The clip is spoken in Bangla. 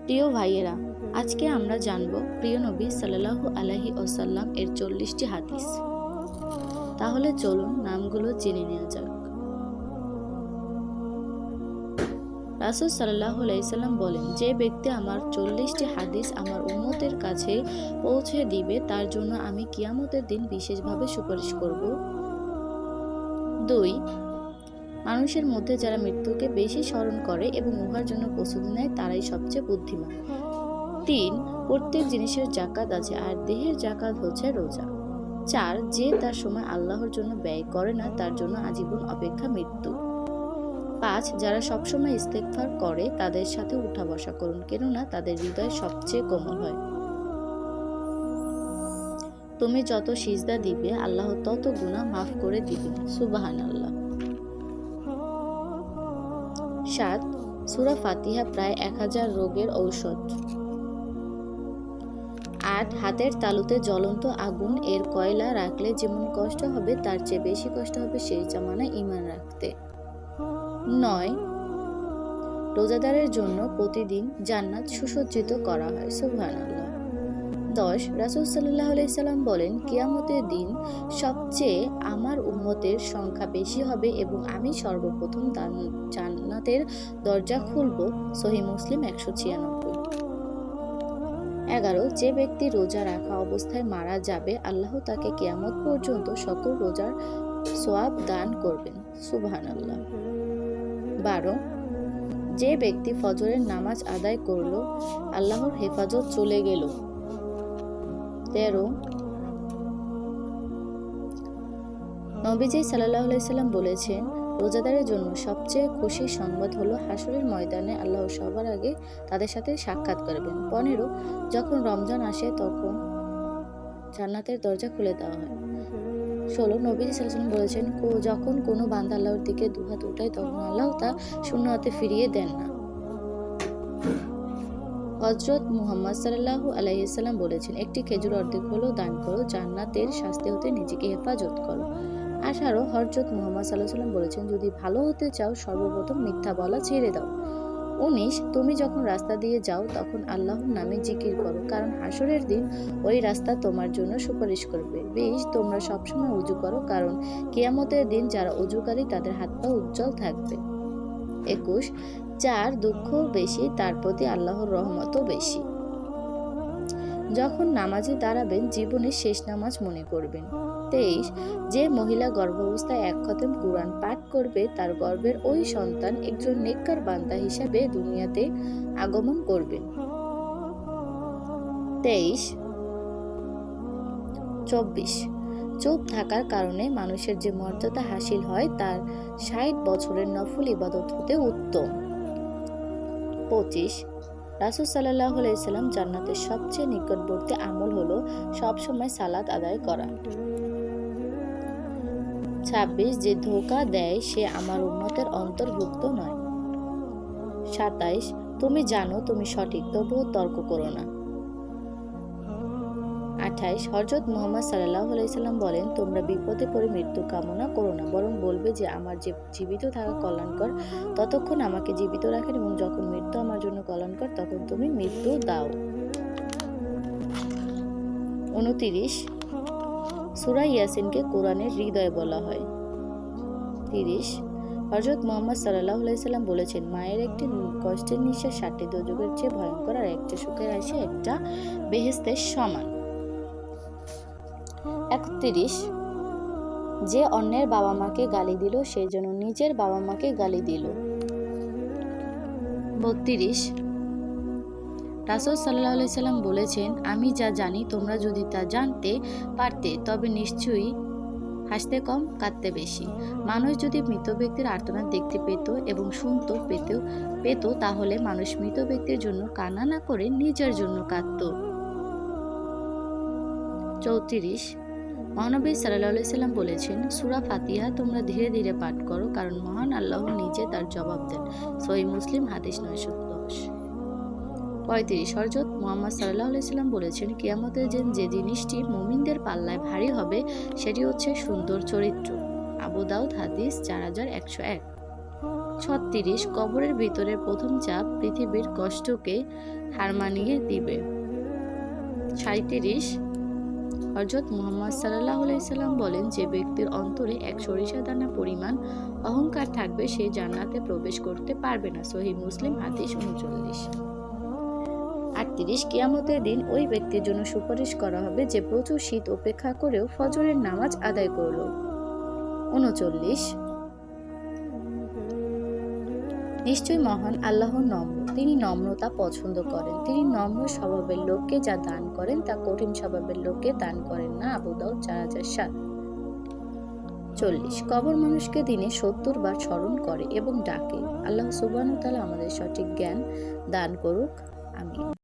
প্রিয় ভাইয়েরা, আজকে আমরা জানব প্রিয় নবী সাল্লাল্লাহু আলাইহি ওয়াসাল্লাম এর 40টি হাদিস। তাহলে চলুন নামগুলো জেনে নেওয়া যাক। রাসূল সাল্লাল্লাহু আলাইহি সাল্লাম বলেন, যে ব্যক্তি আমার 40টি হাদিস আমার উম্মতের কাছে পৌঁছে দিবে তার জন্য আমি কিয়ামতের দিন বিশেষভাবে সুপারিশ করব। 2. মানুষের মধ্যে যারা মৃত্যুকে বেশি স্মরণ করে এবং উহার জন্য প্রস্তুতি নেয় তারাই সবচেয়ে বুদ্ধিমান। 3. প্রত্যেক জিনিসের জাকাত আছে, আর দেহের জাকাত হচ্ছে রোজা। 4. যে তার সময় আল্লাহর জন্য ব্যয় করে না তার জন্য আজীবন অপেক্ষা মৃত্যু। 5. যারা সবসময় ইস্তেগফার করে তাদের সাথে উঠা বসা করুন, কেননা তাদের হৃদয় সবচেয়ে কোমল হয়। তুমি যত সিজদা দিবে আল্লাহ তত গুনাহ মাফ করে দিবেন। সুবহানাল্লাহ। 7. সূরা ফাতিহা প্রায় 1000 রোগের ঔষধ। 8. হাতের তালুতে জ্বলন্ত আগুন এর কয়লা রাখলে যেমন কষ্ট হবে তার চেয়ে বেশি কষ্ট হবে সেই জামানায় ঈমান রাখতে। 9. রোজাদারের জন্য প্রতিদিন জান্নাত সুসজ্জিত করা হয়। সুবহানাল্লাহ। 10. রাসূল সাল্লাল্লাহু আলাইহি সাল্লাম বলেন, কিয়ামতের দিন সবচেয়ে আমার উম্মতের সংখ্যা বেশি হবে এবং আমি সর্বপ্রথম জান্নাতের দরজা খুলব। সহিহ মুসলিম 196। 11. যে ব্যক্তি রোজা রাখা অবস্থায় মারা যাবে আল্লাহ তাকে কিয়ামত পর্যন্ত সকল রোজার সওয়াব দান করবেন। সুবহানাল্লাহ। 12. যে ব্যক্তি ফজরের নামাজ আদায় করল আল্লাহর হেফাজত চলে গেল। 13. নবীজি সাল্লাল্লাহু আলাইহি সাল্লাম বলেছেন, রোজাদারের জন্য সবচেয়ে খুশির সংবাদ হলো হাসরের ময়দানে আল্লাহ সবার আগে তাদের সাথে সাক্ষাৎ করবেন। 15. যখন রমজান আসে তখন জান্নাতের দরজা খুলে দেওয়া হয়। 16. নবীজি সাল্লাল্লাহু আলাইহি ওয়াসাল্লাম বলেছেন, যখন কোনো বান্দা আল্লাহর দিকে দুহাত উঠায় তখন আল্লাহ তা শূন্য হাতে ফিরিয়ে দেন না। হযরত মুহাম্মদ সাল্লাল্লাহু আলাইহি সাল্লাম বলেছেন, একটি খেজুর অর্ধেক হলেও দান করো, জান্নাতের শাস্তি হতে নিজেকে হেফাজত করো। 18. হযরত মুহাম্মদ সাল্লাল্লাহু আলাইহি সাল্লাম বলেছেন, যদি ভালো হতে চাও সর্বপ্রথম মিথ্যা বলা ছেড়ে দাও। 19. তুমি যখন রাস্তা দিয়ে যাও তখন আল্লাহর নামে জিকির করো, কারণ হাসরের দিন ওই রাস্তা তোমার জন্য সুপারিশ করবে। 20. তোমরা সবসময় ওযু করো, কারণ কিয়ামতের দিন যারা ওযুকারী তাদের হাত পা উজ্জ্বল থাকবে। 21. যার দুঃখ বেশি তার প্রতি আল্লাহর রহমতও বেশি। যখন নামাজে দাঁড়াবেন জীবনের শেষ নামাজ মনে করবেন। 23. যে মহিলা গর্ভাবস্থায় 1 খতম কুরআন পাঠ করবে তার গর্ভের ওই সন্তান একজন নেককার বান্দা হিসাবে দুনিয়াতে আগমন করবেন। 23. 24. চুপ থাকার কারণে মানুষের যে মর্যাদা হাসিল হয় তার 60 বছরের নফল ইবাদত হতে উত্তম। 25. রাসূল সাল্লাল্লাহু আলাইহি সাল্লাম জান্নাতের সবচেয়ে নিকটবর্তী আমল হলো সবসময় সালাত আদায় করা। 26. যে ধোঁকা দেয় সে আমার উম্মতের অন্তর্ভুক্ত নয়। 27. তুমি জানো তুমি সঠিক তবুও তর্ক করো না। 28. হযরত মুহাম্মদ সাল্লাল্লাহু আলাইহি সাল্লাম বলেন, তোমরা বিপদে পড়ে মৃত্যু কামনা করো না, বরং বলবে যে আমার জীবিত থাকা কল্যাণকর, ততক্ষণ আমাকে জীবিত রাখেন এবং যখন মৃত্যু আমার জন্য কল্যাণকর তখন তুমি মৃত্যু দাও। 29. সূরা ইয়াসিনকে কোরআনের হৃদয় বলা হয়। 30. হযরত মুহাম্মদ সাল্লাল্লাহু আলাইহি সাল্লাম বলেছেন, মায়ের একটি কষ্টের নিঃশ্বাস 60টি দোজখের চেয়ে ভয়ঙ্কর, আর একটা সুখের হাসি একটা বেহেশতের সমান। 31. যে অন্যের বাবা মাকে গালি দিল সে যেন নিজের বাবা মাকে গালি দিল। 32. রাসূল সাল্লাল্লাহু আলাইহি সাল্লাম বলেছেন, আমি যা জানি তোমরা যদি তা জানতে পারতে তবে নিশ্চয়ই হাসতে কম কাঁদতে বেশি। মানুষ যদি মৃত ব্যক্তির আর্তনাদ দেখতে পেত এবং শুনতে পেত তাহলে মানুষ মৃত ব্যক্তির জন্য কান্না না করে নিজের জন্য কাঁদত। 34. মহানবী সাল্লাল্লাহু আলাইহি সাল্লাম বলেছেন, সূরা ফাতিহা তোমরা ধীরে ধীরে পাঠ করো, কারণ মহান আল্লাহ নিজে তার জবাব দেন। সহিহ মুসলিম হাদিস 910। 35. হযরত মুহাম্মদ সাল্লাল্লাহু আলাইহি সাল্লাম বলেছেন, কিয়ামতের দিন যে জিনিসটি মুমিনদের পাল্লায় ভারী হবে সেটি হচ্ছে সুন্দর চরিত্র। আবু দাউদ হাদিস 4101। 36 কবরের ভিতরের প্রথম চাপ পৃথিবীর কষ্টকে হার মানিয়ে দিবে। 37 হযরত মুহাম্মদ সাল্লাল্লাহু আলাইহি সাল্লাম বলেন, যে ব্যক্তির অন্তরে এক সরিষা দানা পরিমাণ অহংকার থাকবে সে জান্নাতে প্রবেশ করতে পারবে না। সহিহ মুসলিম হাদিস 39। 38 কিয়ামতের দিন ওই ব্যক্তির জন্য সুপারিশ করা হবে যে প্রচুর শীত উপেক্ষা করেও ফজরের নামাজ আদায় করল। 39 নিশ্চয়ই মহান আল্লাহ নম্র, তিনি নম্রতা পছন্দ করেন। তিনি নম্র স্বভাবের লোককে যা দান করেন তা কঠিন স্বভাবের লোককে দান করেন না। আবু দাউদ 4007। 40 কবর মানুষকে দিনে 70 বার স্মরণ করে এবং ডাকে। আল্লাহ সুবহানাহু ওয়া তাআলা আমাদের সঠিক জ্ঞান দান করুক। আমিন।